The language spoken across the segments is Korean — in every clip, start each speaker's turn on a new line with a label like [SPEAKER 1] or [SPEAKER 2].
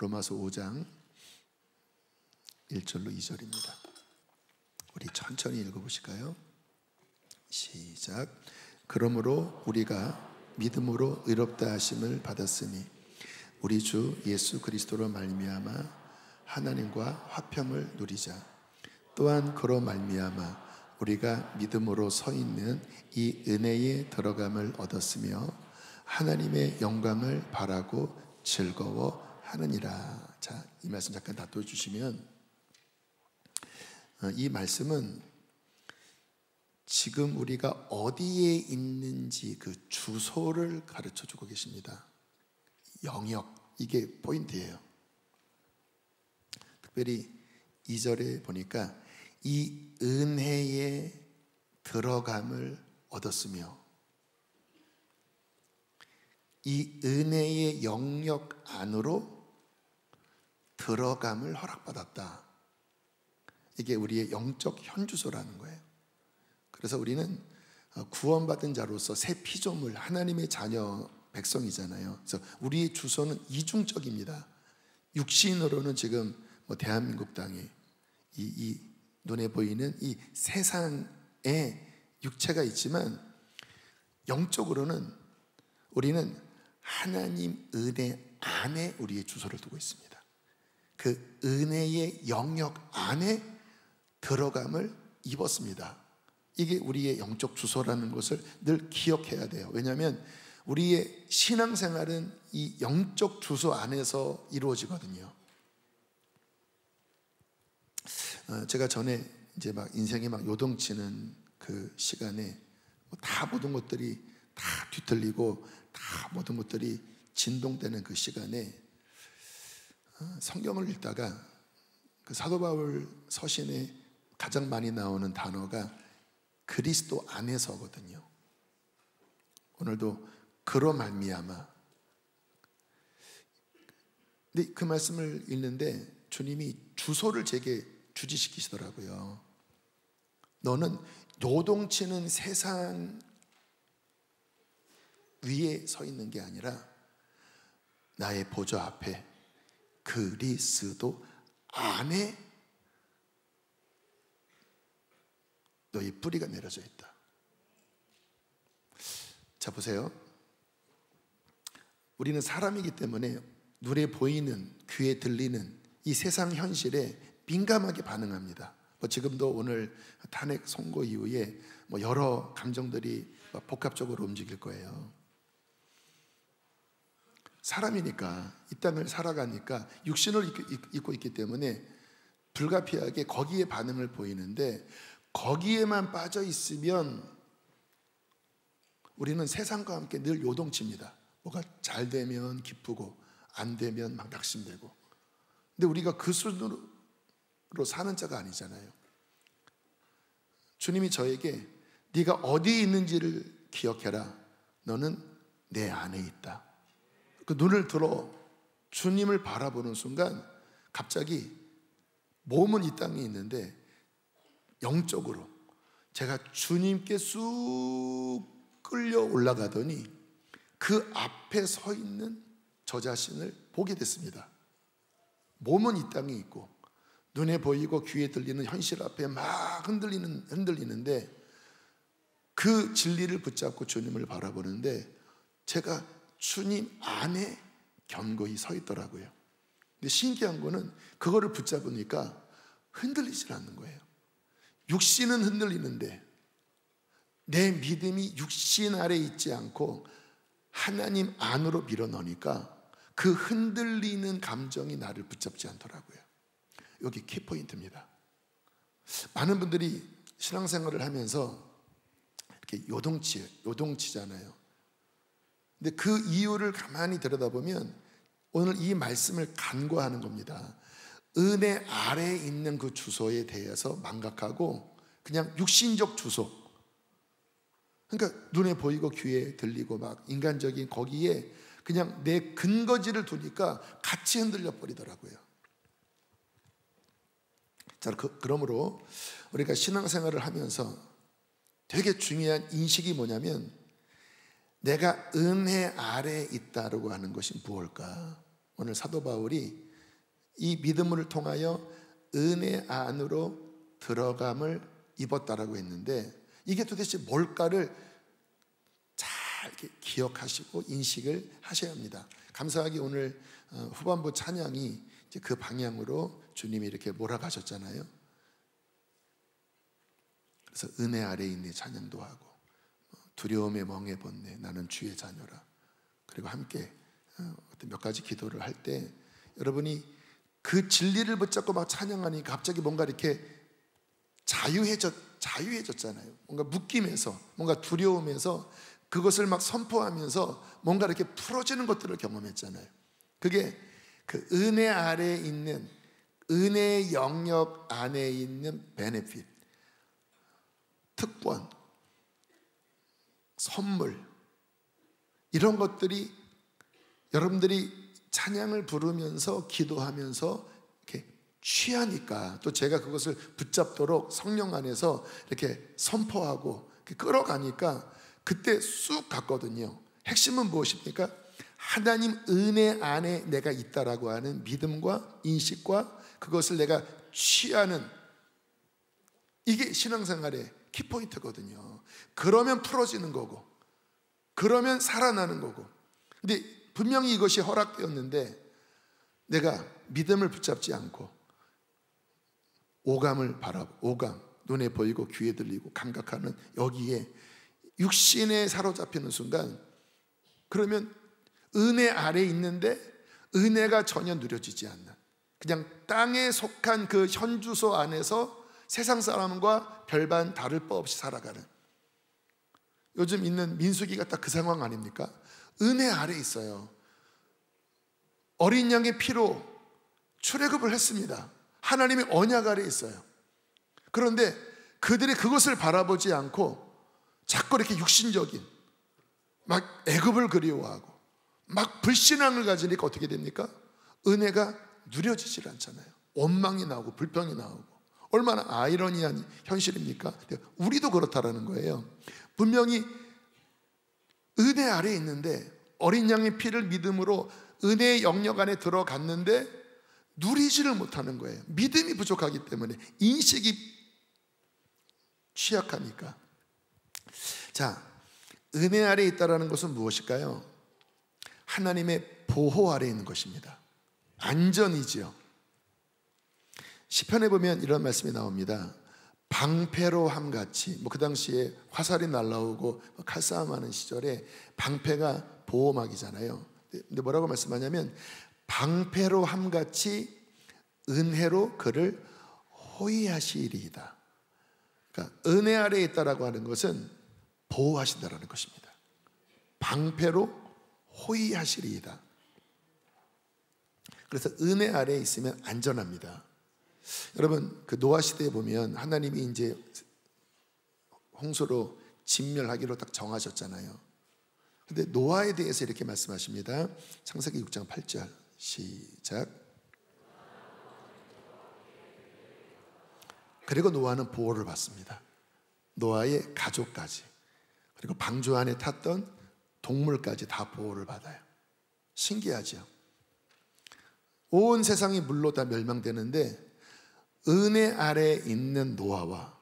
[SPEAKER 1] 로마서 5장 1절로 2절입니다. 우리 천천히 읽어보실까요? 시작. 그러므로 우리가 믿음으로 의롭다 하심을 받았으니 우리 주 예수 그리스도로 말미암아 하나님과 화평을 누리자. 또한 그로 말미암아 우리가 믿음으로 서 있는 이 은혜에 들어감을 얻었으며 하나님의 영광을 바라고 즐거워하느니라. 자, 이 말씀 잠깐 놔둬 주시면, 이 말씀은 지금 우리가 어디에 있는지 그 주소를 가르쳐 주고 계십니다. 영역, 이게 포인트예요. 특별히 2절에 보니까 이 은혜에 들어감을 얻었으며 이 은혜의 영역 안으로 들어감을 허락받았다. 이게 우리의 영적 현주소라는 거예요. 그래서 우리는 구원받은 자로서 새 피조물, 하나님의 자녀 백성이잖아요. 그래서 우리의 주소는 이중적입니다. 육신으로는 지금 대한민국 땅에 이 눈에 보이는 이 세상에 육체가 있지만, 영적으로는 우리는 하나님 은혜 안에 우리의 주소를 두고 있습니다. 그 은혜의 영역 안에 들어감을 입었습니다. 이게 우리의 영적 주소라는 것을 늘 기억해야 돼요. 왜냐하면 우리의 신앙생활은 이 영적 주소 안에서 이루어지거든요. 제가 전에 이제 막 인생이 막 요동치는 그 시간에 다 모든 것들이 다 뒤틀리고 다 모든 것들이 진동되는 그 시간에 성경을 읽다가 그 사도 바울 서신에 가장 많이 나오는 단어가 그리스도 안에서거든요. 오늘도 그로 말미암아. 근데 그 말씀을 읽는데 주님이 주소를 제게 주지시키시더라고요. 너는 요동치는 세상 위에 서 있는 게 아니라 나의 보좌 앞에 그리스도 안에 너의 뿌리가 내려져 있다. 자, 보세요. 우리는 사람이기 때문에 눈에 보이는, 귀에 들리는 이 세상 현실에 민감하게 반응합니다. 지금도 오늘 탄핵 선고 이후에 여러 감정들이 복합적으로 움직일 거예요. 사람이니까, 이 땅을 살아가니까 육신을 입고 있기 때문에 불가피하게 거기에 반응을 보이는데, 거기에만 빠져 있으면 우리는 세상과 함께 늘 요동칩니다. 뭐가 잘 되면 기쁘고 안 되면 막 낙심되고. 근데 우리가 그 수준으로 사는 자가 아니잖아요. 주님이 저에게 네가 어디에 있는지를 기억해라. 너는 내 안에 있다. 그 눈을 들어 주님을 바라보는 순간 갑자기 몸은 이 땅에 있는데 영적으로 제가 주님께 쑥 끌려 올라가더니 그 앞에 서 있는 저 자신을 보게 됐습니다. 몸은 이 땅에 있고 눈에 보이고 귀에 들리는 현실 앞에 막 흔들리는데 그 진리를 붙잡고 주님을 바라보는데 제가 주님 안에 견고히 서 있더라고요. 근데 신기한 거는 그거를 붙잡으니까 흔들리질 않는 거예요. 육신은 흔들리는데 내 믿음이 육신 아래 있지 않고 하나님 안으로 밀어넣으니까 그 흔들리는 감정이 나를 붙잡지 않더라고요. 여기 키포인트입니다. 많은 분들이 신앙생활을 하면서 이렇게 요동치잖아요. 근데 그 이유를 가만히 들여다보면 오늘 이 말씀을 간과하는 겁니다. 은혜 아래에 있는 그 주소에 대해서 망각하고 그냥 육신적 주소, 그러니까 눈에 보이고 귀에 들리고 막 인간적인 거기에 그냥 내 근거지를 두니까 같이 흔들려 버리더라고요. 자, 그러므로 우리가 신앙생활을 하면서 되게 중요한 인식이 뭐냐면 내가 은혜 아래에 있다라고 하는 것이 무엇일까? 오늘 사도 바울이 이 믿음을 통하여 은혜 안으로 들어감을 입었다라고 했는데, 이게 도대체 뭘까를 잘 이렇게 기억하시고 인식을 하셔야 합니다. 감사하게 오늘 후반부 찬양이 이제 그 방향으로 주님이 이렇게 몰아가셨잖아요. 그래서 은혜 아래에 있는 찬양도 하고, 두려움에 멍에 벗네 나는 주의 자녀라. 그리고 함께 몇 가지 기도를 할 때 여러분이 그 진리를 붙잡고 막 찬양하니까 갑자기 뭔가 이렇게 자유해졌잖아요. 뭔가 묶임에서, 뭔가 두려움에서 그것을 막 선포하면서 뭔가 이렇게 풀어지는 것들을 경험했잖아요. 그게 그 은혜 아래에 있는, 은혜의 영역 안에 있는 베네핏, 특권, 선물, 이런 것들이 여러분들이 찬양을 부르면서 기도하면서 이렇게 취하니까, 또 제가 그것을 붙잡도록 성령 안에서 이렇게 선포하고 이렇게 끌어가니까 그때 쑥 갔거든요. 핵심은 무엇입니까? 하나님 은혜 안에 내가 있다라고 하는 믿음과 인식과 그것을 내가 취하는, 이게 신앙생활의 키포인트거든요. 그러면 풀어지는 거고, 그러면 살아나는 거고. 근데 분명히 이것이 허락되었는데 내가 믿음을 붙잡지 않고 오감을 바라보고, 오감, 눈에 보이고 귀에 들리고 감각하는 여기에 육신에 사로잡히는 순간, 그러면 은혜 아래에 있는데 은혜가 전혀 누려지지 않는, 그냥 땅에 속한 그 현주소 안에서 세상 사람과 별반 다를 바 없이 살아가는, 요즘 있는 민수기가 딱 그 상황 아닙니까? 은혜 아래에 있어요. 어린 양의 피로 출애굽을 했습니다. 하나님의 언약 아래에 있어요. 그런데 그들이 그것을 바라보지 않고 자꾸 이렇게 육신적인, 막 애굽을 그리워하고 막 불신앙을 가지니까 어떻게 됩니까? 은혜가 누려지질 않잖아요. 원망이 나오고 불평이 나오고. 얼마나 아이러니한 현실입니까? 우리도 그렇다라는 거예요. 분명히 은혜 아래에 있는데, 어린 양의 피를 믿음으로 은혜의 영역 안에 들어갔는데 누리지를 못하는 거예요. 믿음이 부족하기 때문에, 인식이 취약하니까. 자, 은혜 아래에 있다라는 것은 무엇일까요? 하나님의 보호 아래에 있는 것입니다. 안전이지요. 시편에 보면 이런 말씀이 나옵니다. 방패로 함같이, 그 당시에 화살이 날라오고 칼싸움하는 시절에 방패가 보호막이잖아요. 근데 뭐라고 말씀하냐면, 방패로 함같이 은혜로 그를 호위하시리이다. 그러니까 은혜 아래에 있다라고 하는 것은 보호하신다라는 것입니다. 방패로 호위하시리이다. 그래서 은혜 아래에 있으면 안전합니다. 여러분, 그 노아 시대에 보면 하나님이 이제 홍수로 진멸하기로 딱 정하셨잖아요. 근데 노아에 대해서 이렇게 말씀하십니다. 창세기 6장 8절 시작. 그리고 노아는 보호를 받습니다. 노아의 가족까지, 그리고 방주 안에 탔던 동물까지 다 보호를 받아요. 신기하죠? 온 세상이 물로 다 멸망되는데 은혜 아래에 있는 노아와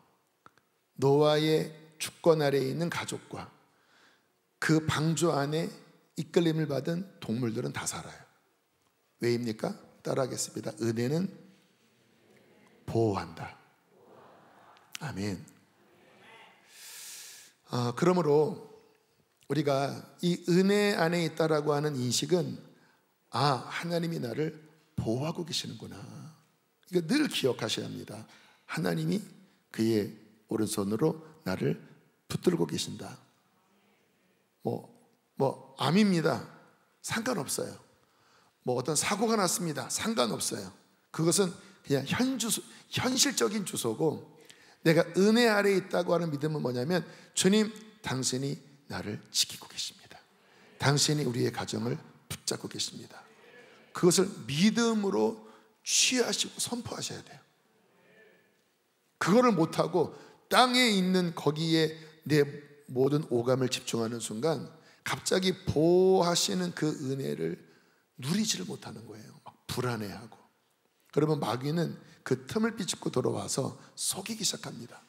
[SPEAKER 1] 노아의 주권 아래에 있는 가족과 그 방주 안에 이끌림을 받은 동물들은 다 살아요. 왜입니까? 따라하겠습니다. 은혜는 보호한다. 아멘. 그러므로 우리가 이 은혜 안에 있다라고 하는 인식은, 하나님이 나를 보호하고 계시는구나, 이거 늘 기억하셔야 합니다. 하나님이 그의 오른손으로 나를 붙들고 계신다. 암입니다. 상관없어요. 어떤 사고가 났습니다. 상관없어요. 그것은 그냥 현실적인 주소고, 내가 은혜 아래에 있다고 하는 믿음은 뭐냐면, 주님, 당신이 나를 지키고 계십니다. 당신이 우리의 가정을 붙잡고 계십니다. 그것을 믿음으로 취하시고 선포하셔야 돼요. 그거를 못하고 땅에 있는 거기에 내 모든 오감을 집중하는 순간 갑자기 보호하시는 그 은혜를 누리지를 못하는 거예요. 막 불안해하고 그러면 마귀는 그 틈을 비집고 들어와서 속이기 시작합니다.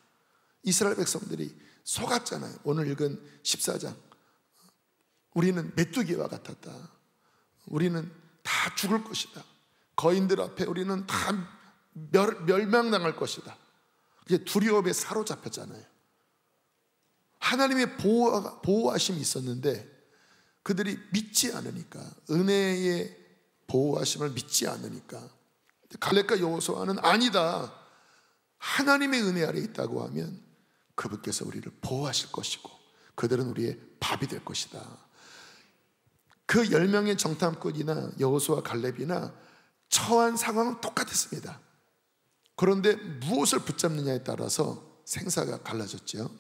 [SPEAKER 1] 이스라엘 백성들이 속았잖아요. 오늘 읽은 14장. 우리는 메뚜기와 같았다. 우리는 다 죽을 것이다. 거인들 앞에 우리는 다 멸망당할 것이다. 이제 두려움에 사로잡혔잖아요. 하나님의 보호하심이 있었는데 그들이 믿지 않으니까, 은혜의 보호하심을 믿지 않으니까, 갈렙과 여호수아는 아니다, 하나님의 은혜 아래 있다고 하면 그분께서 우리를 보호하실 것이고 그들은 우리의 밥이 될 것이다. 그 10명의 정탐꾼이나 여호수아, 갈렙이나 처한 상황은 똑같았습니다. 그런데 무엇을 붙잡느냐에 따라서 생사가 갈라졌죠.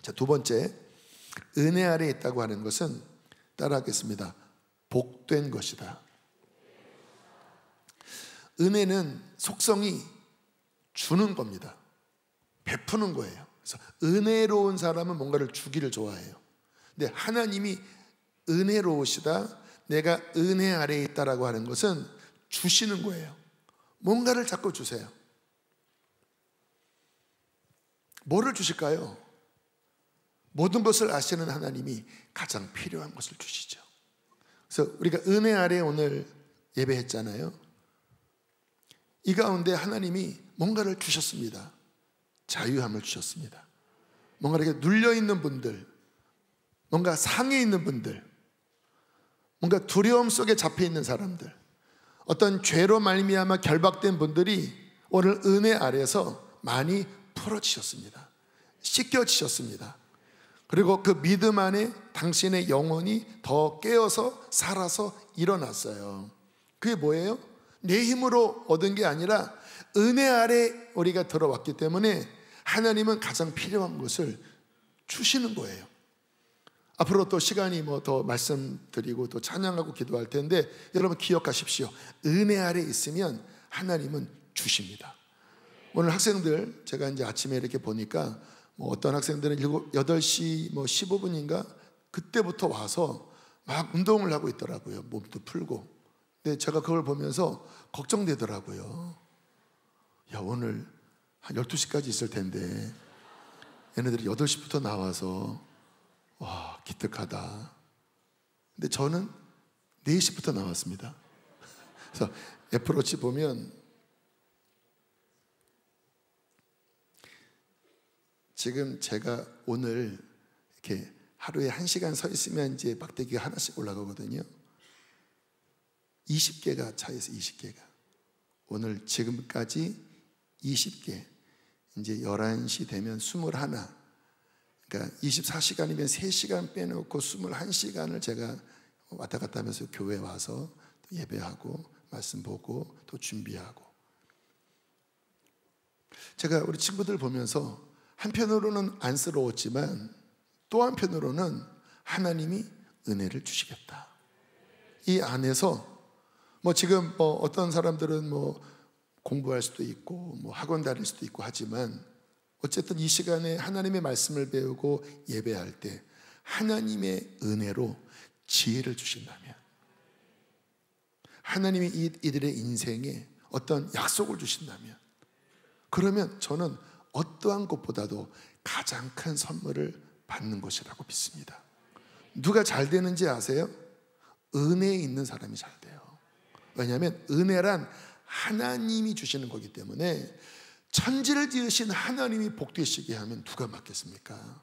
[SPEAKER 1] 자, 두 번째, 은혜 아래 있다고 하는 것은 따라하겠습니다. 복된 것이다. 은혜는 속성이 주는 겁니다. 베푸는 거예요. 그래서 은혜로운 사람은 뭔가를 주기를 좋아해요. 근데 하나님이 은혜로우시다, 내가 은혜 아래에 있다라고 하는 것은 주시는 거예요. 뭔가를 자꾸 주세요. 뭐를 주실까요? 모든 것을 아시는 하나님이 가장 필요한 것을 주시죠. 그래서 우리가 은혜 아래 오늘 예배했잖아요. 이 가운데 하나님이 뭔가를 주셨습니다. 자유함을 주셨습니다. 뭔가 이렇게 눌려있는 분들, 뭔가 상해 있는 분들, 뭔가 두려움 속에 잡혀있는 사람들, 어떤 죄로 말미암아 결박된 분들이 오늘 은혜 아래에서 많이 풀어지셨습니다. 씻겨지셨습니다. 그리고 그 믿음 안에 당신의 영혼이 더 깨어서 살아서 일어났어요. 그게 뭐예요? 내 힘으로 얻은 게 아니라 은혜 아래 우리가 들어왔기 때문에 하나님은 가장 필요한 것을 주시는 거예요. 앞으로 또 시간이 더 말씀드리고 또 찬양하고 기도할 텐데 여러분 기억하십시오. 은혜 아래 있으면 하나님은 주십니다. 오늘 학생들 제가 이제 아침에 이렇게 보니까 어떤 학생들은 8시 15분인가 그때부터 와서 막 운동을 하고 있더라고요. 몸도 풀고. 근데 제가 그걸 보면서 걱정되더라고요. 야, 오늘 한 12시까지 있을 텐데 얘네들이 8시부터 나와서 와, 기특하다. 근데 저는 4시부터 나왔습니다. 그래서 애플워치 보면 지금 제가 오늘 이렇게 하루에 1시간 서 있으면 이제 막대기가 하나씩 올라가거든요. 20개가 차에서 20개가. 오늘 지금까지 20개. 이제 11시 되면 21. 그러니까 24시간이면 3시간 빼놓고 21시간을 제가 왔다 갔다 하면서 교회에 와서 또 예배하고 말씀 보고 또 준비하고. 제가 우리 친구들 보면서 한편으로는 안쓰러웠지만 또 한편으로는 하나님이 은혜를 주시겠다. 이 안에서 지금 어떤 사람들은 공부할 수도 있고 학원 다닐 수도 있고 하지만 어쨌든 이 시간에 하나님의 말씀을 배우고 예배할 때 하나님의 은혜로 지혜를 주신다면, 하나님이 이들의 인생에 어떤 약속을 주신다면, 그러면 저는 어떠한 것보다도 가장 큰 선물을 받는 것이라고 믿습니다. 누가 잘 되는지 아세요? 은혜에 있는 사람이 잘 돼요. 왜냐하면 은혜란 하나님이 주시는 거기 때문에 천지를 지으신 하나님이 복되시게 하면 누가 맡겠습니까?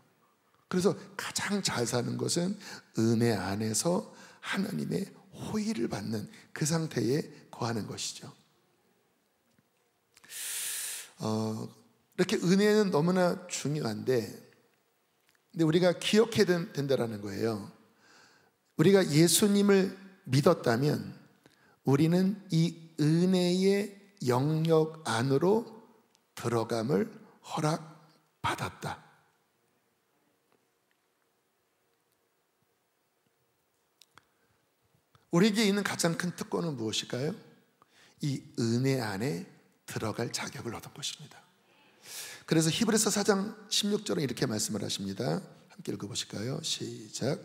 [SPEAKER 1] 그래서 가장 잘 사는 것은 은혜 안에서 하나님의 호의를 받는 그 상태에 거하는 것이죠. 이렇게 은혜는 너무나 중요한데, 근데 우리가 기억해야 된다는 거예요. 우리가 예수님을 믿었다면 우리는 이 은혜의 영역 안으로 들어감을 허락받았다. 우리에게 있는 가장 큰 특권은 무엇일까요? 이 은혜 안에 들어갈 자격을 얻은 것입니다. 그래서 히브리서 4장 16절은 이렇게 말씀을 하십니다. 함께 읽어보실까요? 시작.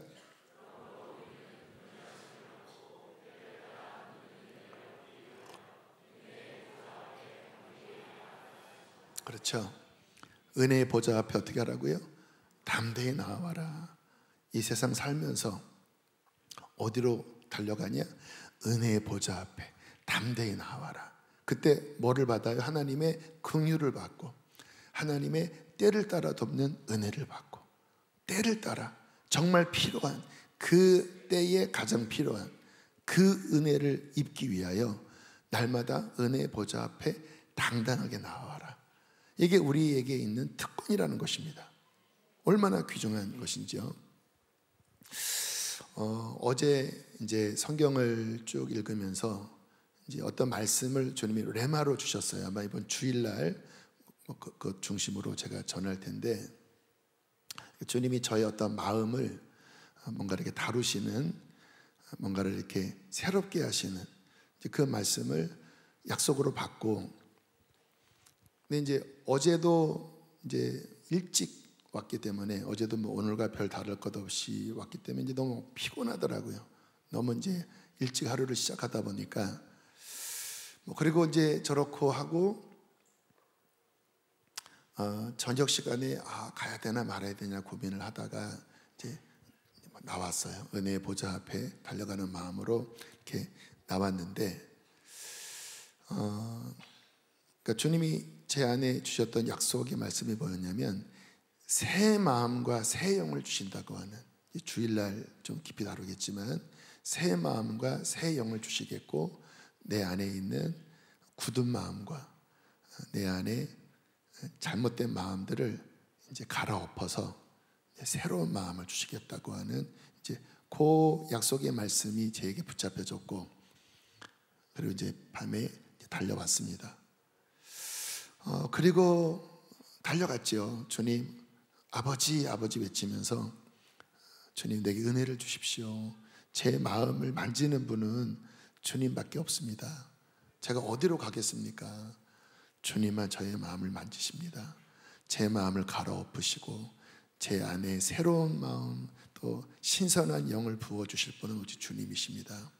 [SPEAKER 1] 그렇죠. 은혜의 보좌 앞에 어떻게 하라고요? 담대히 나와라. 이 세상 살면서 어디로 달려가냐? 은혜의 보좌 앞에 담대히 나와라. 그때 뭐를 받아요? 하나님의 긍휼을 받고 하나님의 때를 따라 돕는 은혜를 받고, 때를 따라 정말 필요한 그 때에 가장 필요한 그 은혜를 입기 위하여 날마다 은혜의 보좌 앞에 당당하게 나와라. 이게 우리에게 있는 특권이라는 것입니다. 얼마나 귀중한 것인지요. 어제 이제 성경을 쭉 읽으면서 이제 어떤 말씀을 주님이 레마로 주셨어요. 아마 이번 주일날 그 중심으로 제가 전할 텐데, 주님이 저의 어떤 마음을 뭔가 이렇게 다루시는, 뭔가를 이렇게 새롭게 하시는 그 말씀을 약속으로 받고, 근데 이제 어제도 이제 일찍 왔기 때문에, 어제도 뭐 오늘과 별 다를 것 없이 왔기 때문에 이제 너무 피곤하더라고요. 너무 이제 일찍 하루를 시작하다 보니까 뭐, 그리고 이제 저렇고 하고 저녁 시간에 가야 되나 말아야 되냐 고민을 하다가 이제 나왔어요. 은혜의 보좌 앞에 달려가는 마음으로 이렇게 나왔는데, 그러니까 주님이 제 안에 주셨던 약속의 말씀이 뭐였냐면, 새 마음과 새 영을 주신다고 하는, 주일날 좀 깊이 다루겠지만 새 마음과 새 영을 주시겠고, 내 안에 있는 굳은 마음과 내 안에 잘못된 마음들을 이제 갈아엎어서 새로운 마음을 주시겠다고 하는 이제 그 약속의 말씀이 제게 붙잡혀졌고, 그리고 이제 밤에 달려왔습니다. 그리고 달려갔죠. 주님, 아버지, 아버지 외치면서, 주님 내게 은혜를 주십시오. 제 마음을 만지는 분은 주님밖에 없습니다. 제가 어디로 가겠습니까? 주님만 저의 마음을 만지십니다. 제 마음을 갈아엎으시고 제 안에 새로운 마음, 또 신선한 영을 부어주실 분은 오직 주님이십니다.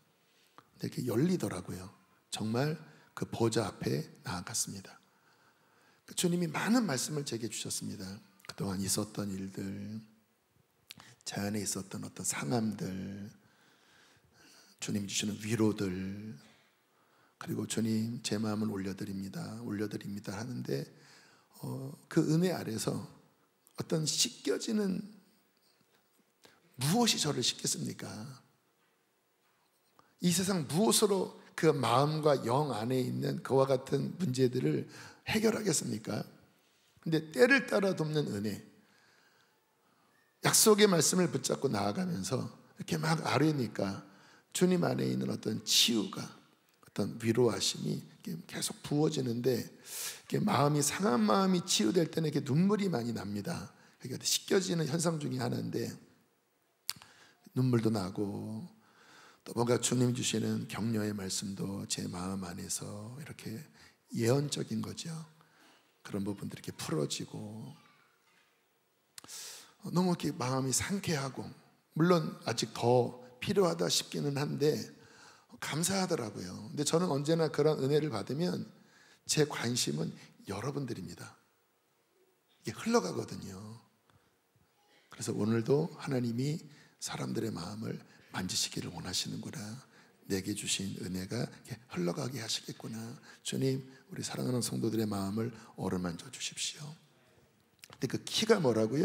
[SPEAKER 1] 이렇게 열리더라고요. 정말 그 보좌 앞에 나아갔습니다. 주님이 많은 말씀을 제게 주셨습니다. 그동안 있었던 일들, 제 안에 있었던 어떤 상함들, 주님 주시는 위로들, 그리고 주님 제 마음을 올려드립니다 하는데, 그 은혜 아래서 어떤 씻겨지는, 무엇이 저를 씻겠습니까? 이 세상 무엇으로 그 마음과 영 안에 있는 그와 같은 문제들을 해결하겠습니까? 근데 때를 따라 돕는 은혜, 약속의 말씀을 붙잡고 나아가면서 이렇게 막 아뢰니까 주님 안에 있는 어떤 치유가, 어떤 위로하심이 계속 부어지는데, 마음이 상한 마음이 치유될 때는 이렇게 눈물이 많이 납니다. 그러니까 씻겨지는 현상 중에 하나인데, 눈물도 나고 또 뭔가 주님 주시는 격려의 말씀도 제 마음 안에서 이렇게 예언적인 거죠. 그런 부분들이 이렇게 풀어지고, 너무 이렇게 마음이 상쾌하고, 물론 아직 더 필요하다 싶기는 한데 감사하더라고요. 근데 저는 언제나 그런 은혜를 받으면 제 관심은 여러분들입니다. 이게 흘러가거든요. 그래서 오늘도 하나님이 사람들의 마음을 만지시기를 원하시는구나, 내게 주신 은혜가 흘러가게 하시겠구나, 주님 우리 사랑하는 성도들의 마음을 어루만져 주십시오. 근데 그 키가 뭐라고요?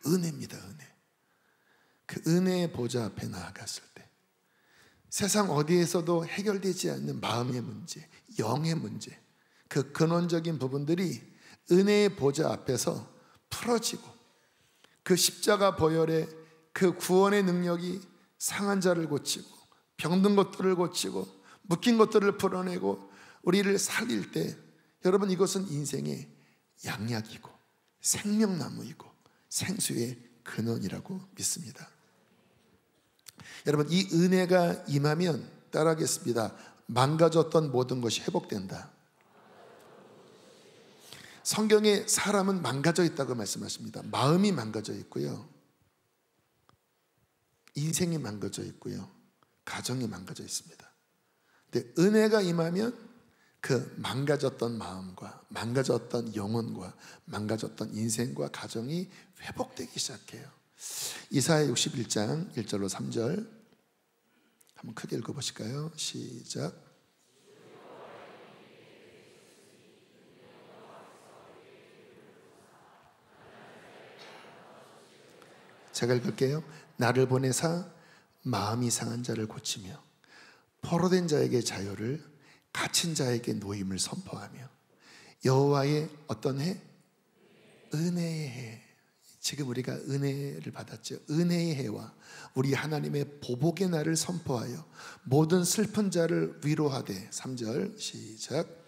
[SPEAKER 1] 은혜입니다. 은혜. 그 은혜의 보좌 앞에 나아갔을 때 세상 어디에서도 해결되지 않는 마음의 문제, 영의 문제, 그 근원적인 부분들이 은혜의 보좌 앞에서 풀어지고, 그 십자가 보혈의 그 구원의 능력이 상한 자를 고치고 병든 것들을 고치고 묶인 것들을 풀어내고 우리를 살릴 때, 여러분 이것은 인생의 양약이고 생명나무이고 생수의 근원이라고 믿습니다. 여러분 이 은혜가 임하면 따라하겠습니다. 망가졌던 모든 것이 회복된다. 성경에 사람은 망가져 있다고 말씀하십니다. 마음이 망가져 있고요, 인생이 망가져 있고요, 가정이 망가져 있습니다. 근데 은혜가 임하면 그 망가졌던 마음과 망가졌던 영혼과 망가졌던 인생과 가정이 회복되기 시작해요. 이사야 61장 1절로 3절 한번 크게 읽어보실까요? 시작. 제가 읽을게요. 나를 보내사 마음이 상한 자를 고치며 포로된 자에게 자유를, 갇힌 자에게 노임을 선포하며 여호와의 어떤 해? 은혜의 해. 지금 우리가 은혜를 받았죠. 은혜의 해와 우리 하나님의 보복의 날을 선포하여 모든 슬픈 자를 위로하되 3절 시작.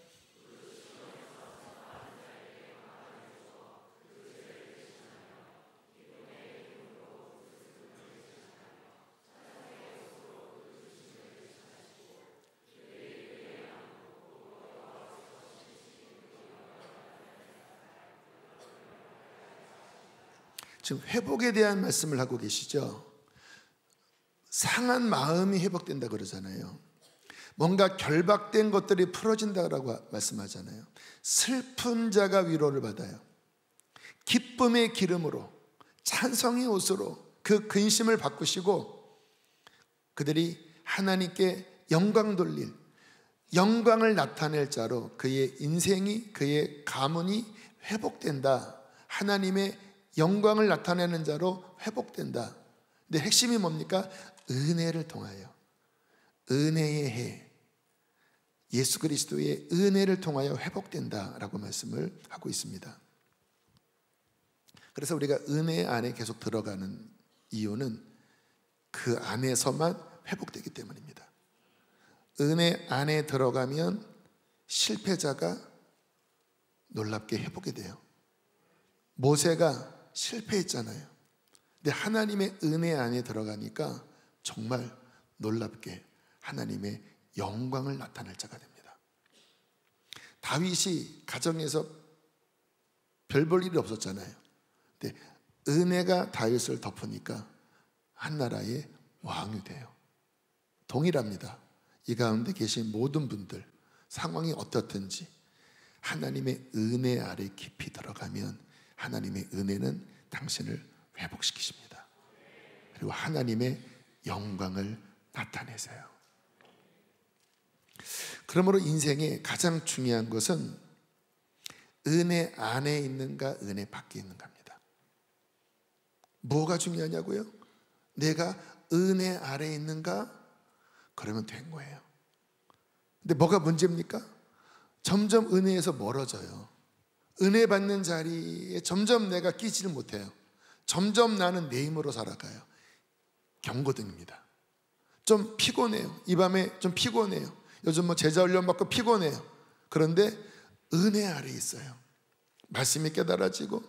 [SPEAKER 1] 지금 회복에 대한 말씀을 하고 계시죠. 상한 마음이 회복된다 그러잖아요. 뭔가 결박된 것들이 풀어진다라고 말씀하잖아요. 슬픈 자가 위로를 받아요. 기쁨의 기름으로, 찬송의 옷으로 그 근심을 바꾸시고 그들이 하나님께 영광 돌릴, 영광을 나타낼 자로 그의 인생이, 그의 가문이 회복된다. 하나님의 영광을 나타내는 자로 회복된다. 근데 핵심이 뭡니까? 은혜를 통하여, 은혜의 해, 예수 그리스도의 은혜를 통하여 회복된다라고 말씀을 하고 있습니다. 그래서 우리가 은혜 안에 계속 들어가는 이유는 그 안에서만 회복되기 때문입니다. 은혜 안에 들어가면 실패자가 놀랍게 회복이 돼요. 모세가 실패했잖아요. 근데 하나님의 은혜 안에 들어가니까 정말 놀랍게 하나님의 영광을 나타낼 자가 됩니다. 다윗이 가정에서 별 볼 일이 없었잖아요. 근데 은혜가 다윗을 덮으니까 한 나라의 왕이 돼요. 동일합니다. 이 가운데 계신 모든 분들 상황이 어떻든지 하나님의 은혜 아래 깊이 들어가면 하나님의 은혜는 당신을 회복시키십니다. 그리고 하나님의 영광을 나타내세요. 그러므로 인생의 가장 중요한 것은 은혜 안에 있는가 은혜 밖에 있는가입니다. 뭐가 중요하냐고요? 내가 은혜 아래 있는가? 그러면 된 거예요. 근데 뭐가 문제입니까? 점점 은혜에서 멀어져요. 은혜 받는 자리에 점점 내가 끼지를 못해요. 점점 나는 내 힘으로 살아가요. 경고등입니다. 좀 피곤해요. 이 밤에 좀 피곤해요. 요즘 뭐 제자 훈련 받고 피곤해요. 그런데 은혜 아래 있어요. 말씀이 깨달아지고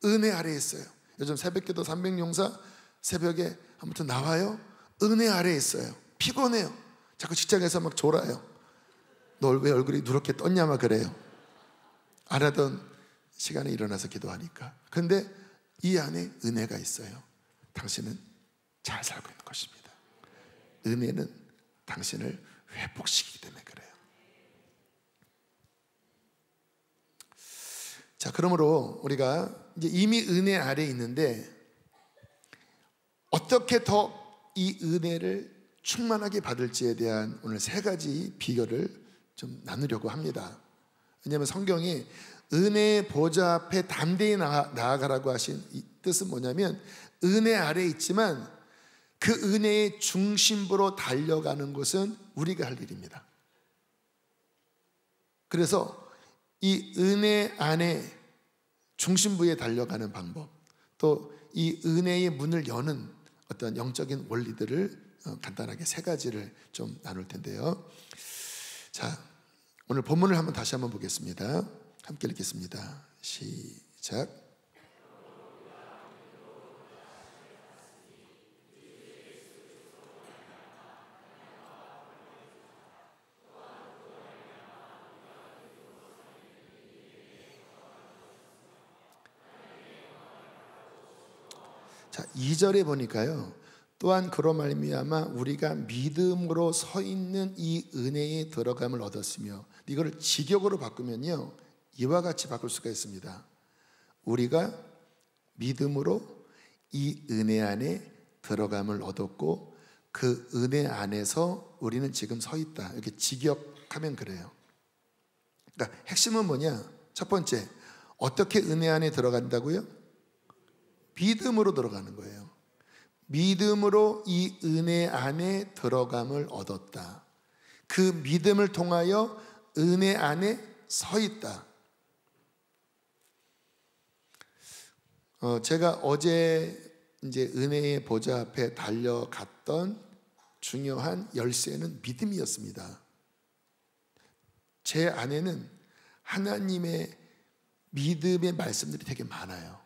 [SPEAKER 1] 은혜 아래 있어요. 요즘 새벽기도 300용사 새벽에 아무튼 나와요. 은혜 아래 있어요. 피곤해요. 자꾸 직장에서 막 졸아요. 너 왜 얼굴이 누렇게 떴냐 막 그래요. 안 하던 시간에 일어나서 기도하니까. 근데 이 안에 은혜가 있어요. 당신은 잘 살고 있는 것입니다. 은혜는 당신을 회복시키기 때문에 그래요. 자, 그러므로 우리가 이제 이미 은혜 아래 있는데 어떻게 더 이 은혜를 충만하게 받을지에 대한 오늘 세 가지 비결을 좀 나누려고 합니다. 왜냐하면 성경이 은혜의 보좌 앞에 담대히 나아가라고 하신 이 뜻은 뭐냐면 은혜 아래 있지만 그 은혜의 중심부로 달려가는 것은 우리가 할 일입니다. 그래서 이 은혜 안에 중심부에 달려가는 방법, 또 이 은혜의 문을 여는 어떤 영적인 원리들을 간단하게 세 가지를 좀 나눌 텐데요. 자, 오늘 본문을 다시 한번 보겠습니다. 함께 읽겠습니다. 시작. 자, 2절에 보니까요. 또한 그로 말미암아 우리가 믿음으로 서 있는 이 은혜의 들어감을 얻었으며, 이거를 직역으로 바꾸면요 이와 같이 바꿀 수가 있습니다. 우리가 믿음으로 이 은혜 안에 들어감을 얻었고 그 은혜 안에서 우리는 지금 서 있다. 이렇게 직역하면 그래요. 그러니까 핵심은 뭐냐? 첫 번째, 어떻게 은혜 안에 들어간다고요? 믿음으로 들어가는 거예요. 믿음으로 이 은혜 안에 들어감을 얻었다. 그 믿음을 통하여 은혜 안에 서 있다. 제가 어제 이제 은혜의 보좌 앞에 달려갔던 중요한 열쇠는 믿음이었습니다. 제 안에는 하나님의 믿음의 말씀들이 되게 많아요.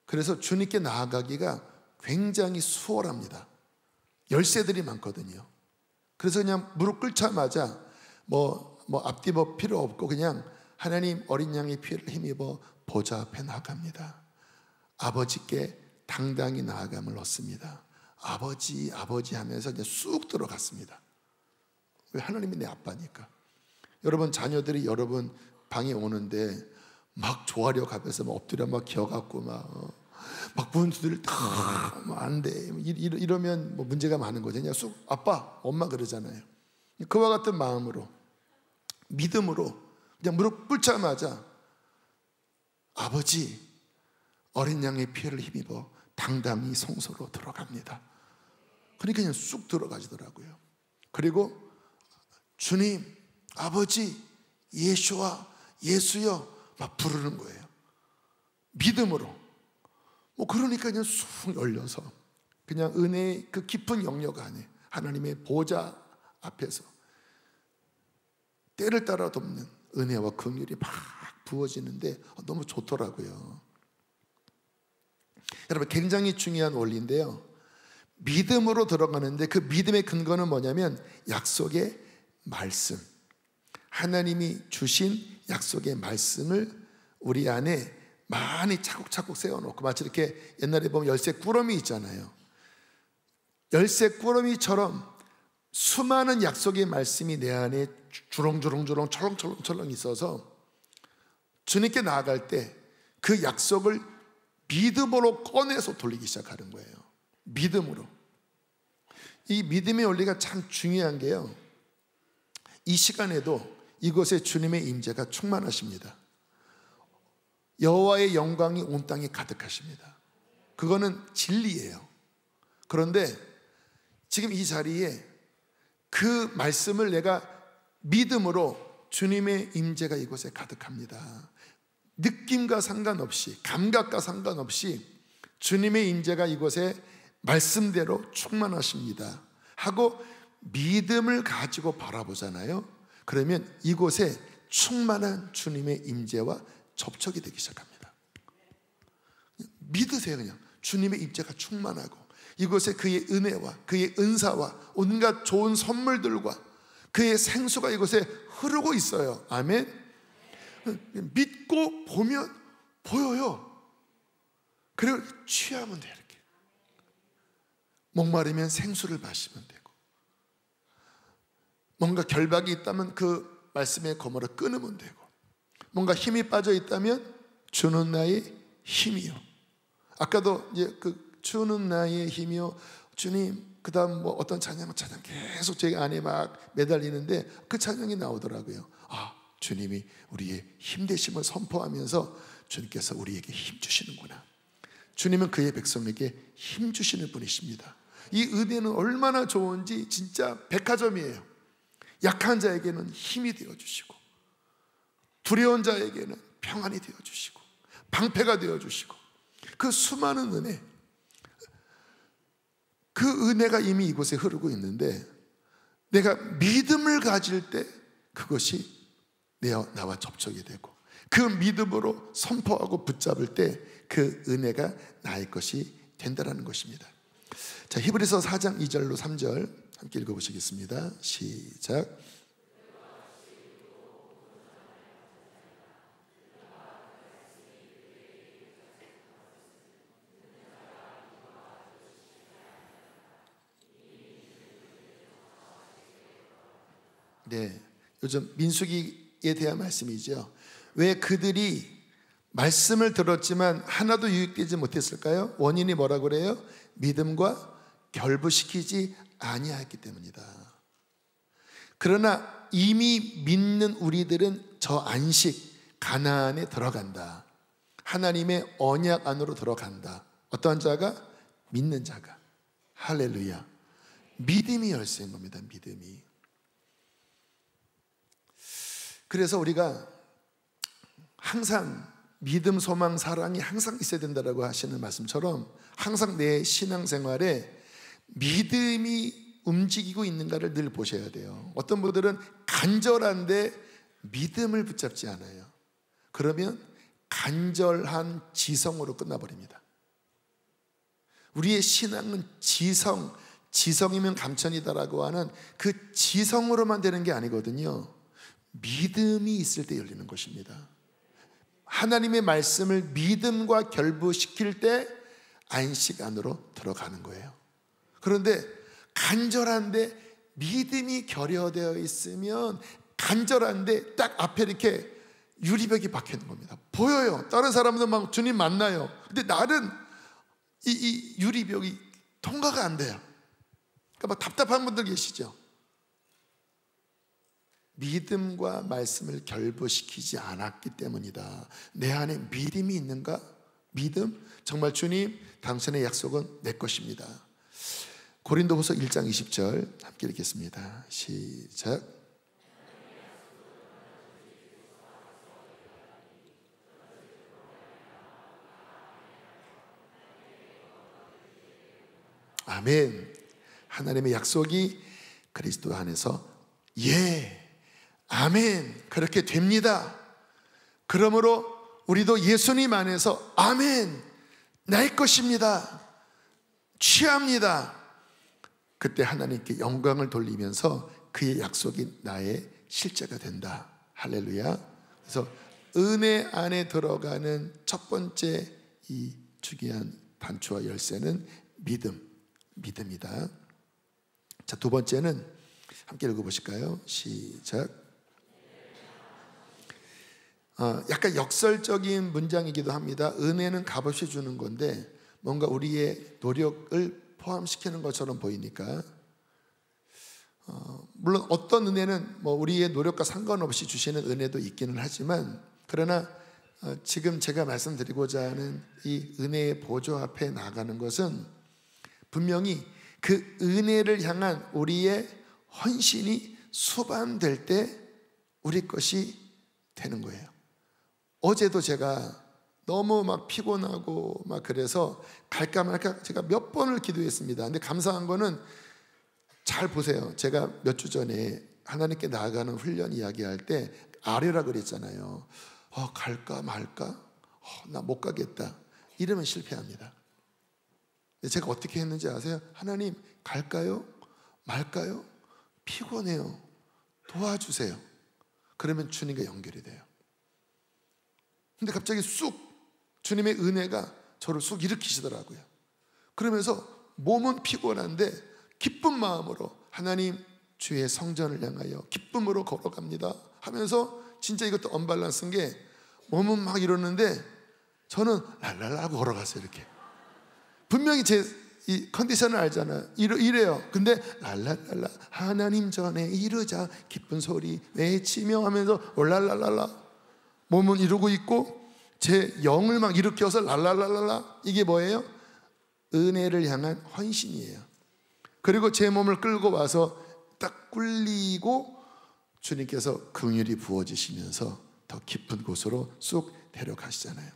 [SPEAKER 1] 그래서 주님께 나아가기가 굉장히 수월합니다. 열쇠들이 많거든요. 그래서 그냥 무릎 꿇자마자 뭐 앞뒤 필요 없고 그냥 하나님 어린 양의 피를 힘입어 보좌 앞에 나아갑니다. 아버지께 당당히 나아감을 얻습니다. 아버지 하면서 이제 쑥 들어갔습니다. 왜? 하나님이 내 아빠니까. 여러분 자녀들이 여러분 방에 오는데 막 조아려 가면서 막 엎드려 막 기어갖고 막 문수들 안 돼. 이러면 뭐 문제가 많은 거죠. 그냥 쑥 아빠, 엄마 그러잖아요. 그와 같은 마음으로 믿음으로 그냥 무릎 꿇자마자 아버지 어린 양의 피를 힘입어 당당히 성소로 들어갑니다. 그러니까 그냥 쑥 들어가지더라고요. 그리고 주님, 아버지, 예수와 예수여 막 부르는 거예요. 믿음으로. 그러니까 그냥 쑥 열려서 그냥 은혜의 그 깊은 영역 안에 하나님의 보좌 앞에서 때를 따라 돕는 은혜와 긍휼이 막 부어지는데 너무 좋더라고요. 여러분 굉장히 중요한 원리인데요, 믿음으로 들어가는데 그 믿음의 근거는 뭐냐면 약속의 말씀, 하나님이 주신 약속의 말씀을 우리 안에 많이 차곡차곡 세워놓고, 마치 이렇게 옛날에 보면 열쇠 꾸러미 있잖아요. 열쇠 꾸러미처럼 수많은 약속의 말씀이 내 안에 주렁주렁 철렁철렁 있어서 주님께 나아갈 때 그 약속을 믿음으로 꺼내서 돌리기 시작하는 거예요. 믿음으로. 이 믿음의 원리가 참 중요한 게요, 이 시간에도 이곳에 주님의 임재가 충만하십니다. 여호와의 영광이 온 땅에 가득하십니다. 그거는 진리예요. 그런데 지금 이 자리에 그 말씀을 내가 믿음으로 주님의 임재가 이곳에 가득합니다. 느낌과 상관없이, 감각과 상관없이 주님의 임재가 이곳에 말씀대로 충만하십니다 하고 믿음을 가지고 바라보잖아요. 그러면 이곳에 충만한 주님의 임재와 접촉이 되기 시작합니다. 믿으세요. 그냥 주님의 임재가 충만하고 이곳에 그의 은혜와 그의 은사와 온갖 좋은 선물들과 그의 생수가 이곳에 흐르고 있어요. 아멘. 믿고 보면 보여요. 그리고 취하면 돼요. 이렇게 목마르면 생수를 마시면 되고, 뭔가 결박이 있다면 그 말씀의 거머를 끊으면 되고, 뭔가 힘이 빠져 있다면 주는 나의 힘이요. 아까도 이제 그 주는 나의 힘이요, 주님, 그 다음 뭐 어떤 찬양 계속 제 안에 막 매달리는데 그 찬양이 나오더라고요. 주님이 우리의 힘되심을 선포하면서 주님께서 우리에게 힘 주시는구나. 주님은 그의 백성에게 힘 주시는 분이십니다. 이 은혜는 얼마나 좋은지 진짜 백화점이에요. 약한 자에게는 힘이 되어주시고, 두려운 자에게는 평안이 되어주시고, 방패가 되어주시고, 그 수많은 은혜, 그 은혜가 이미 이곳에 흐르고 있는데 내가 믿음을 가질 때 그것이 나와 접촉이 되고, 그 믿음으로 선포하고 붙잡을 때 그 은혜가 나의 것이 된다는 것입니다. 자, 히브리서 4장 2절로 3절 함께 읽어보시겠습니다. 시작. 네, 요즘 민수기에 대한 말씀이죠. 왜 그들이 말씀을 들었지만 하나도 유익되지 못했을까요? 원인이 뭐라고 그래요? 믿음과 결부시키지 아니하였기 때문이다. 그러나 이미 믿는 우리들은 저 안식 가나안에 들어간다. 하나님의 언약 안으로 들어간다. 어떠한 자가? 믿는 자가. 할렐루야. 믿음이 열쇠인 겁니다. 믿음이. 그래서 우리가 항상 믿음, 소망, 사랑이 항상 있어야 된다고 하시는 말씀처럼 항상 내 신앙생활에 믿음이 움직이고 있는가를 늘 보셔야 돼요. 어떤 분들은 간절한데 믿음을 붙잡지 않아요. 그러면 간절한 지성으로 끝나버립니다. 우리의 신앙은 지성이면 감천이다라고 하는 그 지성으로만 되는 게 아니거든요. 믿음이 있을 때 열리는 것입니다. 하나님의 말씀을 믿음과 결부시킬 때 안식 안으로 들어가는 거예요. 그런데 간절한데 믿음이 결여되어 있으면 간절한데 딱 앞에 이렇게 유리벽이 박혀 있는 겁니다. 보여요. 다른 사람들은 막 주님 만나요. 근데 나는 이 유리벽이 통과가 안 돼요. 그러니까 막 답답한 분들 계시죠. 믿음과 말씀을 결부시키지 않았기 때문이다. 내 안에 믿음이 있는가? 믿음? 정말 주님, 당신의 약속은 내 것입니다. 고린도후서 1장 20절 함께 읽겠습니다. 시작. 아멘. 하나님의 약속이 그리스도 안에서 아멘, 그렇게 됩니다. 그러므로 우리도 예수님 안에서 아멘, 내 것입니다, 취합니다. 그때 하나님께 영광을 돌리면서 그의 약속이 나의 실제가 된다. 할렐루야. 그래서 은혜 안에 들어가는 첫 번째 이 중요한 단추와 열쇠는 믿음이다. 자, 두 번째는 함께 읽어보실까요? 시작. 약간 역설적인 문장이기도 합니다. 은혜는 값없이 주는 건데 뭔가 우리의 노력을 포함시키는 것처럼 보이니까 물론 어떤 은혜는 뭐 우리의 노력과 상관없이 주시는 은혜도 있기는 하지만 그러나 지금 제가 말씀드리고자 하는 이 은혜의 보좌 앞에 나가는 것은 분명히 그 은혜를 향한 우리의 헌신이 수반될 때 우리 것이 되는 거예요. 어제도 제가 너무 막 피곤하고 막 그래서 갈까 말까 제가 몇 번을 기도했습니다. 근데 감사한 거는 잘 보세요. 제가 몇 주 전에 하나님께 나아가는 훈련 이야기할 때 아뢰라 그랬잖아요. 갈까 말까? 나 못 가겠다. 이러면 실패합니다. 근데 제가 어떻게 했는지 아세요? 하나님, 갈까요? 말까요? 피곤해요. 도와주세요. 그러면 주님과 연결이 돼요. 근데 갑자기 쑥 주님의 은혜가 저를 쑥 일으키시더라고요. 그러면서 몸은 피곤한데 기쁜 마음으로 하나님 주의 성전을 향하여 기쁨으로 걸어갑니다 하면서 진짜 이것도 언밸런스인 게 몸은 막 이러는데 저는 랄랄라 하고 걸어갔어요. 이렇게 분명히 제 이 컨디션을 알잖아요. 이래요. 근데 랄랄랄라 하나님 전에 이르자 기쁜 소리 외치며 하면서 올랄랄랄라 몸은 이러고 있고 제 영을 막 일으켜서 랄랄랄랄라. 이게 뭐예요? 은혜를 향한 헌신이에요. 그리고 제 몸을 끌고 와서 딱 굴리고 주님께서 긍휼이 부어지시면서 더 깊은 곳으로 쑥 데려가시잖아요.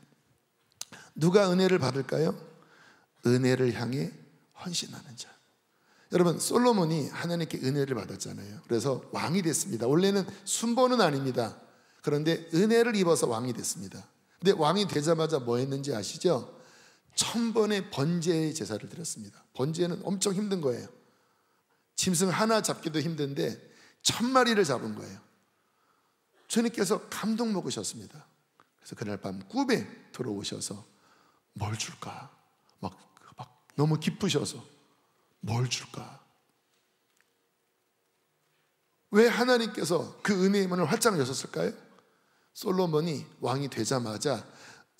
[SPEAKER 1] 누가 은혜를 받을까요? 은혜를 향해 헌신하는 자. 여러분, 솔로몬이 하나님께 은혜를 받았잖아요. 그래서 왕이 됐습니다. 원래는 순번은 아닙니다. 그런데 은혜를 입어서 왕이 됐습니다. 근데 왕이 되자마자 뭐 했는지 아시죠? 1000번의 번제의 제사를 드렸습니다. 번제는 엄청 힘든 거예요. 짐승 하나 잡기도 힘든데 1000마리를 잡은 거예요. 주님께서 감동 먹으셨습니다. 그래서 그날 밤 꿈에 들어오셔서 뭘 줄까? 막 너무 기쁘셔서 뭘 줄까? 왜 하나님께서 그 은혜의 문을 활짝 여셨을까요? 솔로몬이 왕이 되자마자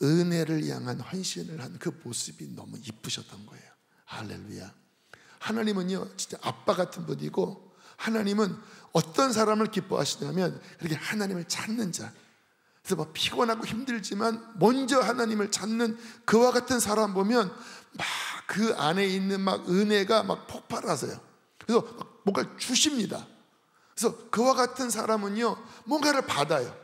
[SPEAKER 1] 은혜를 향한 헌신을 한 그 모습이 너무 이쁘셨던 거예요. 할렐루야. 하나님은요 진짜 아빠 같은 분이고, 하나님은 어떤 사람을 기뻐하시냐면 그렇게 하나님을 찾는 자, 그래서 막 피곤하고 힘들지만 먼저 하나님을 찾는 그와 같은 사람 보면 막 그 안에 있는 막 은혜가 막 폭발하세요. 그래서 막 뭔가 주십니다. 그래서 그와 같은 사람은요 뭔가를 받아요.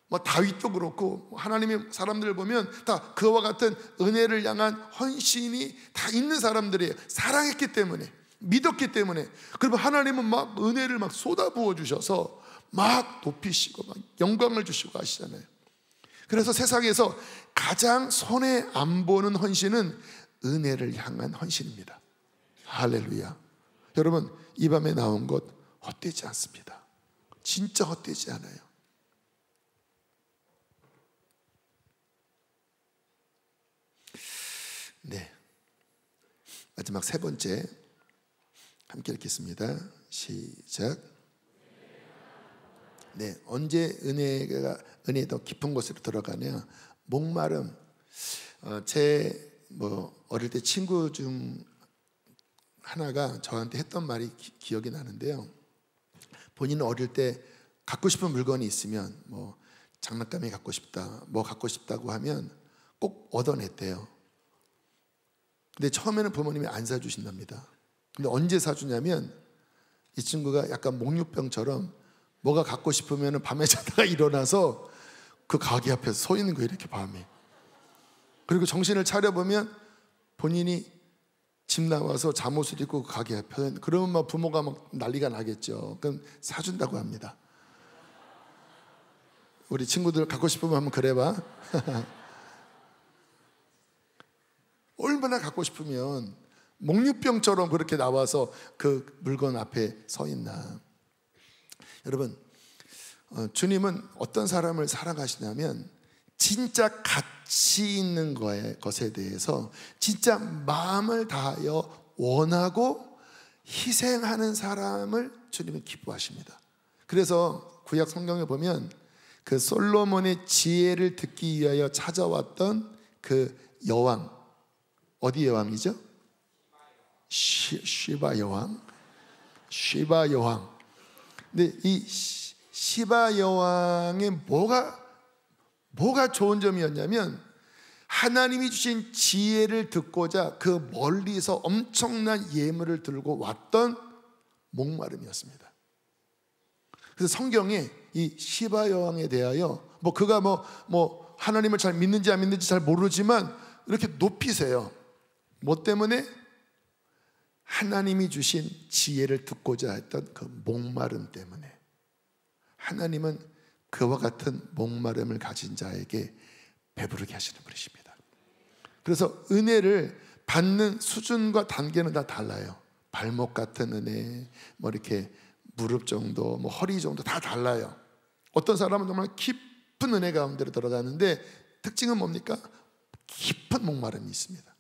[SPEAKER 1] 뭐 다윗도 그렇고 하나님의 사람들을 보면 다 그와 같은 은혜를 향한 헌신이 다 있는 사람들이에요. 사랑했기 때문에, 믿었기 때문에. 그러면 하나님은 막 은혜를 막 쏟아부어 주셔서 막 높이시고 막 영광을 주시고 하시잖아요. 그래서 세상에서 가장 손해 안 보는 헌신은 은혜를 향한 헌신입니다. 할렐루야. 여러분, 이 밤에 나온 것 헛되지 않습니다. 진짜 헛되지 않아요. 네, 마지막 세 번째 함께 읽겠습니다. 시작. 네, 언제 은혜의 더 깊은 곳으로 들어가냐? 목마름. 제 어릴 때 친구 중 하나가 저한테 했던 말이 기억이 나는데요. 본인은 어릴 때 갖고 싶은 물건이 있으면 장난감이 갖고 싶다, 뭐 갖고 싶다고 하면 꼭 얻어냈대요. 근데 처음에는 부모님이 안 사주신답니다. 근데 언제 사주냐면 이 친구가 약간 목류병처럼 뭐가 갖고 싶으면 밤에 자다가 일어나서 그 가게 앞에서 서 있는 거예요, 이렇게 밤에. 그리고 정신을 차려보면 본인이 집 나와서 잠옷을 입고 그 가게 앞에, 그러면 막 부모가 막 난리가 나겠죠. 그럼 사준다고 합니다. 우리 친구들 갖고 싶으면 한번 그래봐. 얼마나 갖고 싶으면 목류병처럼 그렇게 나와서 그 물건 앞에 서 있나. 여러분, 주님은 어떤 사람을 사랑하시냐면 진짜 가치 있는 것에 대해서 진짜 마음을 다하여 원하고 희생하는 사람을 주님은 기뻐하십니다. 그래서 구약 성경에 보면 그 솔로몬의 지혜를 듣기 위하여 찾아왔던 그 여왕, 어디 여왕이죠? 시바 여왕. 시바 여왕. 근데 이 시바 여왕의 뭐가 좋은 점이었냐면 하나님이 주신 지혜를 듣고자 그 멀리서 엄청난 예물을 들고 왔던 목마름이었습니다. 그래서 성경에 이 시바 여왕에 대하여 그가 하나님을 잘 믿는지 안 믿는지 잘 모르지만 이렇게 높이세요. 뭐 때문에? 하나님이 주신 지혜를 듣고자 했던 그 목마름 때문에. 하나님은 그와 같은 목마름을 가진 자에게 배부르게 하시는 분이십니다. 그래서 은혜를 받는 수준과 단계는 다 달라요. 발목 같은 은혜, 이렇게 무릎 정도, 허리 정도 다 달라요. 어떤 사람은 정말 깊은 은혜 가운데로 들어가는데 특징은 뭡니까? 깊은 목마름이 있습니다.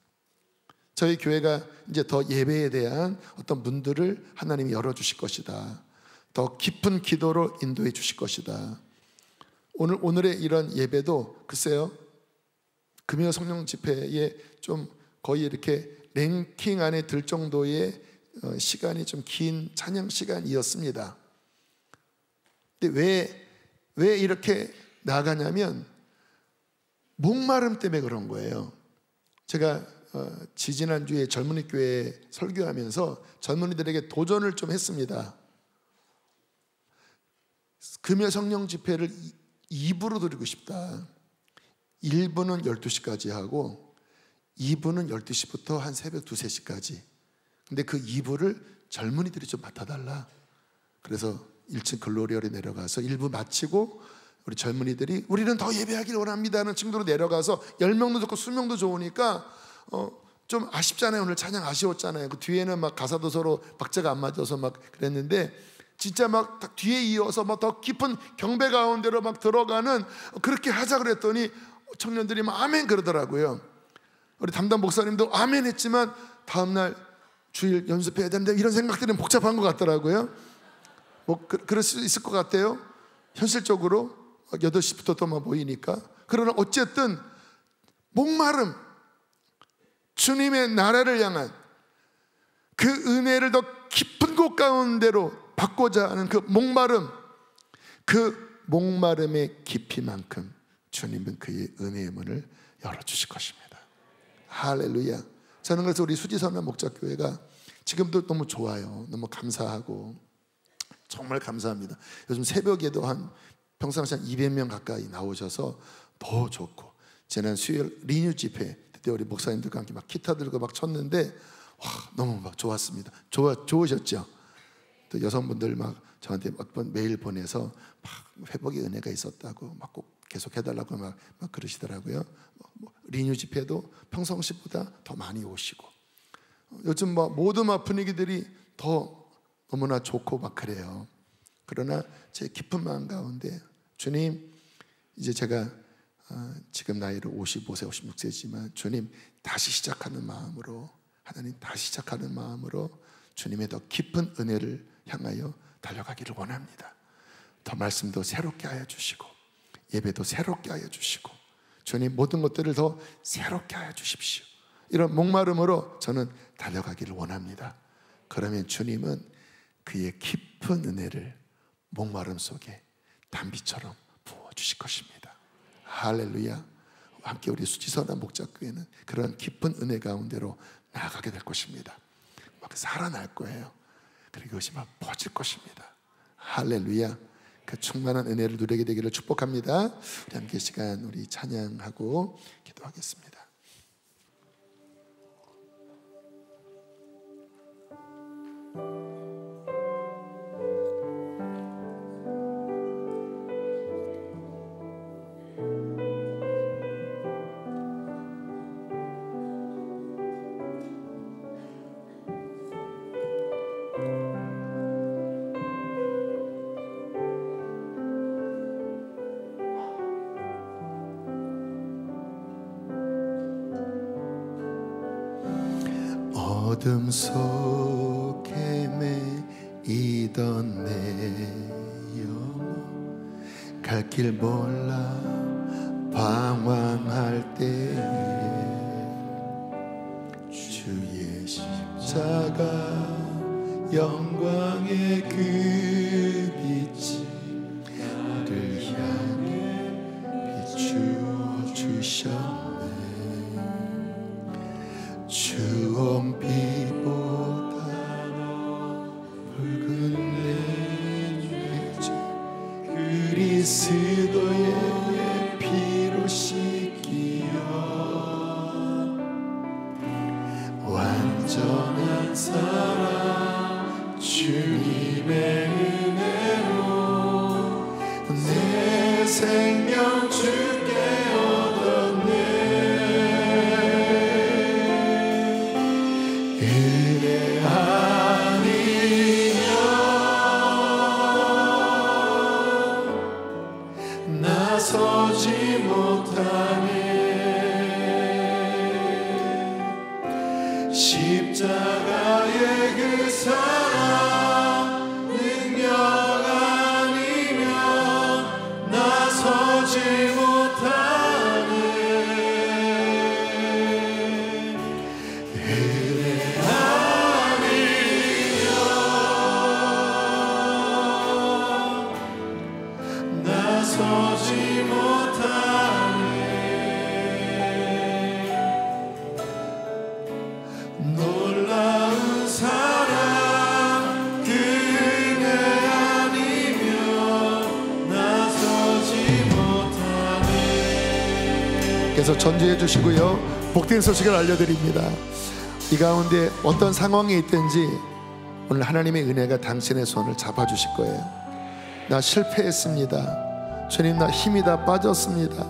[SPEAKER 1] 저희 교회가 이제 더 예배에 대한 어떤 문들을 하나님이 열어주실 것이다. 더 깊은 기도로 인도해 주실 것이다. 오늘의 이런 예배도 글쎄요, 금요 성령 집회에 좀 거의 이렇게 랭킹 안에 들 정도의 시간이 좀 긴 찬양 시간이었습니다. 근데 왜 이렇게 나가냐면 목마름 때문에 그런 거예요. 제가 지지난주에 젊은이 교회 설교하면서 젊은이들에게 도전을 좀 했습니다. 금요 성령 집회를 2부로 드리고 싶다. 1부는 12시까지 하고 2부는 12시부터 한 새벽 2, 3시까지. 근데 그 2부를 젊은이들이 좀 맡아달라. 그래서 1층 글로리얼에 내려가서 1부 마치고 우리 젊은이들이 우리는 더 예배하길 원합니다 하는 층으로 내려가서 10명도 좋고 20명도 좋으니까 좀 아쉽잖아요. 오늘 찬양 아쉬웠잖아요. 그 뒤에는 막 가사도 서로 박자가 안 맞아서 막 그랬는데 진짜 막 뒤에 이어서 막 더 깊은 경배 가운데로 막 들어가는, 그렇게 하자 그랬더니 청년들이 막 아멘 그러더라고요. 우리 담당 목사님도 아멘 했지만 다음날 주일 연습해야 되는데 이런 생각들은 복잡한 것 같더라고요. 그럴 수 있을 것 같아요. 현실적으로 8시부터 또 모이니까. 그러나 어쨌든 목마름, 주님의 나라를 향한 그 은혜를 더 깊은 곳 가운데로 받고자 하는 그 목마름, 그 목마름의 깊이만큼 주님은 그의 은혜의 문을 열어주실 것입니다. 할렐루야. 저는 그래서 우리 수지선한 목자교회가 지금도 너무 좋아요. 너무 감사하고 정말 감사합니다. 요즘 새벽에도 평상시 한 200명 가까이 나오셔서 더 좋고, 지난 수요일 리뉴 집회 그때 우리 목사님들과 함께 막 기타 들고 막 쳤는데 너무 막 좋았습니다. 좋으셨죠? 또 여성분들 막 저한테 몇 번 메일 보내서 막 회복의 은혜가 있었다고 막 꼭 계속 해달라고 막 그러시더라고요. 리뉴 집회도 평상시보다 더 많이 오시고, 요즘 모든 분위기들이 더 너무나 좋고 막 그래요. 그러나 제 깊은 마음 가운데 주님, 이제 제가 지금 나이로 55세 56세지만 주님 다시 시작하는 마음으로, 하나님 다시 시작하는 마음으로 주님의 더 깊은 은혜를 향하여 달려가기를 원합니다. 더 말씀도 새롭게 하여 주시고 예배도 새롭게 하여 주시고 주님 모든 것들을 더 새롭게 하여 주십시오. 이런 목마름으로 저는 달려가기를 원합니다. 그러면 주님은 그의 깊은 은혜를 목마름 속에 단비처럼 부어주실 것입니다. 할렐루야. 함께 우리 수지선한 목자교회는 그런 깊은 은혜 가운데로 나아가게 될 것입니다. 막 살아날 거예요. 그리고 그것이 막 퍼질 것입니다. 할렐루야. 그 충만한 은혜를 누리게 되기를 축복합니다. 우리 함께 시간 우리 찬양하고 기도하겠습니다. 어둠 속에 매이던 내 영혼 갈 길 몰라 방황할 때 주의 십자가 영광의 그 빛이 나를 향해 비추어 주셨네. 주홍빛보다 붉은 내 죄 그리스도의 피로 씻기어 완전한 사랑 주님의 은혜로 내 생명 주께 서지 못하네. 십자가의 그 사랑 능력 아니면 나서지 못하네. 은혜 아니면 나서지 놀라운 사랑 그 은혜 아니면 나서지 못하네. 그래서 전지해 주시고요, 복된 소식을 알려드립니다. 이 가운데 어떤 상황에 있든지 오늘 하나님의 은혜가 당신의 손을 잡아주실 거예요. 나 실패했습니다. 주님, 나 힘이 다 빠졌습니다.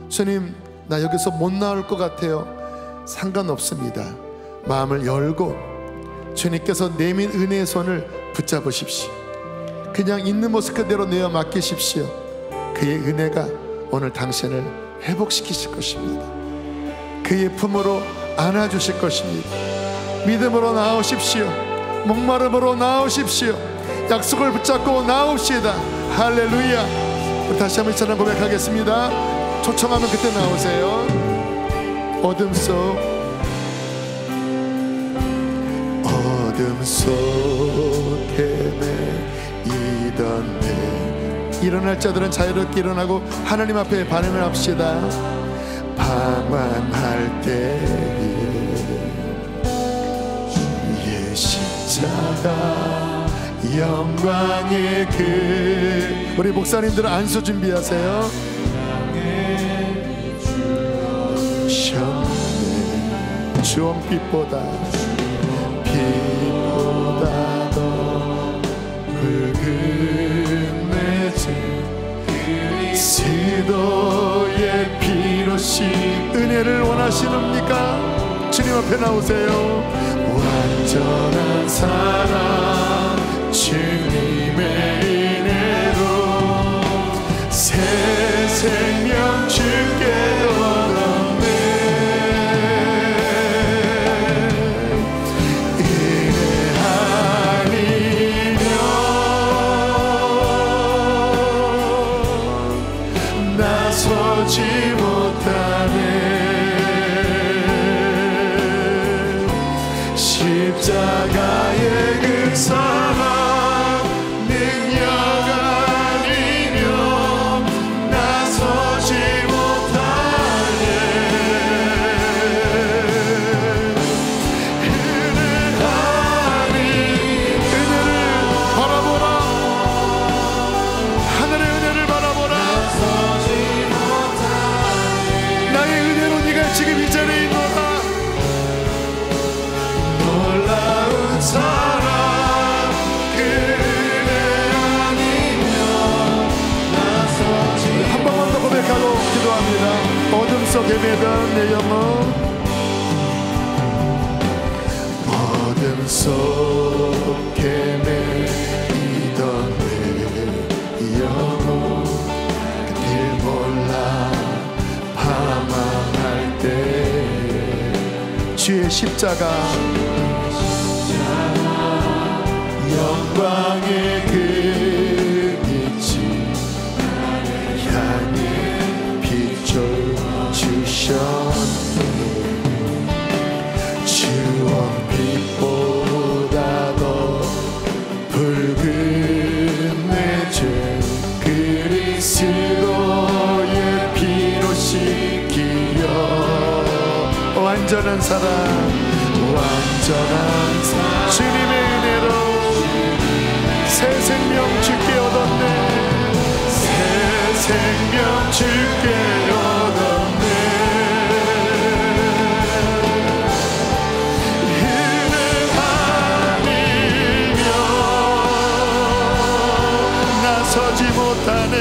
[SPEAKER 1] 주님, 나 여기서 못 나올 것 같아요. 상관없습니다. 마음을 열고 주님께서 내민 은혜의 손을 붙잡으십시오. 그냥 있는 모습 그대로 내어 맡기십시오. 그의 은혜가 오늘 당신을 회복시키실 것입니다. 그의 품으로 안아주실 것입니다. 믿음으로 나오십시오. 목마름으로 나오십시오. 약속을 붙잡고 나옵시다. 할렐루야. 우리 다시 한번 이처럼 고백하겠습니다. 초청하면 그때 나오세요. 어둠 속에 헤매이던 내 일어날 자들은 자유롭게 일어나고 하나님 앞에 반응을 합시다. 방황할 때에 주의 십자가 영광의 그 우리 목사님들은 안수 준비하세요. 주홍빛보다 더 붉은 내주 그리스도의 피로시 은혜를 원하시옵니까? 주님 앞에 나오세요. 완전한 사랑 주님의 은혜로 새 생명 주께 얻었네. 은혜 아니면 나서지 못하네. 십자가의 그 사랑 능력 아니면 나서지 못하네. 은혜 아니 은혜를 바라보라. 하늘의 은혜를 바라보라. 나서지 못하네. 나의 은혜로 네가 지금 이 자리에 있노라. 놀라운 사랑 그 은혜 아니면 나서지 한 번만 더 고백하고 기도합니다. 어둠 속에 매던 내 영혼 어둠 속에 매이던 내 영혼 길 몰라 방황할 때 주의 십자가 영광의 그 빛이 나를 향해 비춰주셨네. 주홍빛보다 더 붉은 내 죄 그리스도의 피로 씻기려 완전한 사랑 완전한 사랑 주님의 은혜로 새 생명 주께 얻었네. 새 생명 주께 얻었네. 은혜 아니면 나서지 못하네.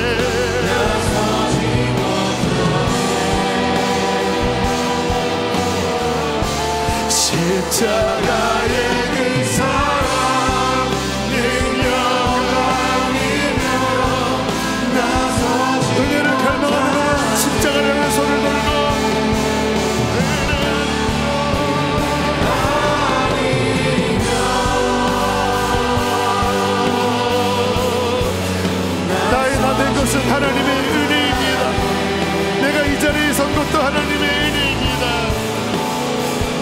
[SPEAKER 1] 십자가의 그 사랑 능력 아니면 나서지 은혜를 갈망하는 십자가를 향해 손을 들고 나의 나 된 것은 하나님의 은혜입니다. 내가 이 자리에 선 것도 하나님의 은혜입니다.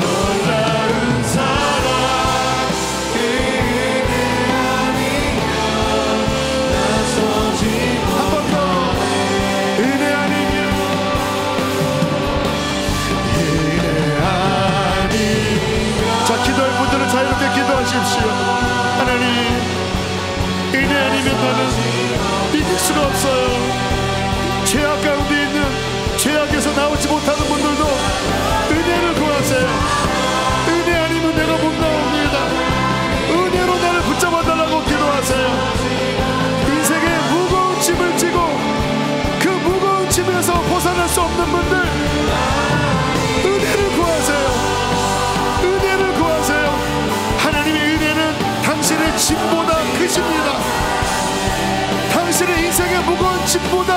[SPEAKER 1] 놀라운 사랑 그 은혜 아니면 나서지 한 번 더 은혜 아니면 은혜 아니면 자 기도할 분들은 자유롭게 기도하십시오. 하나님 은혜 아니면 나는 이길 수가 없어요. 죄악 가운데 있는 죄악에서 나오지 못하는 분들도 은혜를 구하세요. 은혜 아니면 내가 못 나옵니다. 은혜로 나를 붙잡아 달라고 기도하세요. 인생의 무거운 짐을 지고 그 무거운 짐에서 벗어날 수 없는 분들 은혜를 구하세요. 은혜를 구하세요. 하나님의 은혜는 당신의 짐보다 크십니다. 당신의 인생의 무거운 짐보다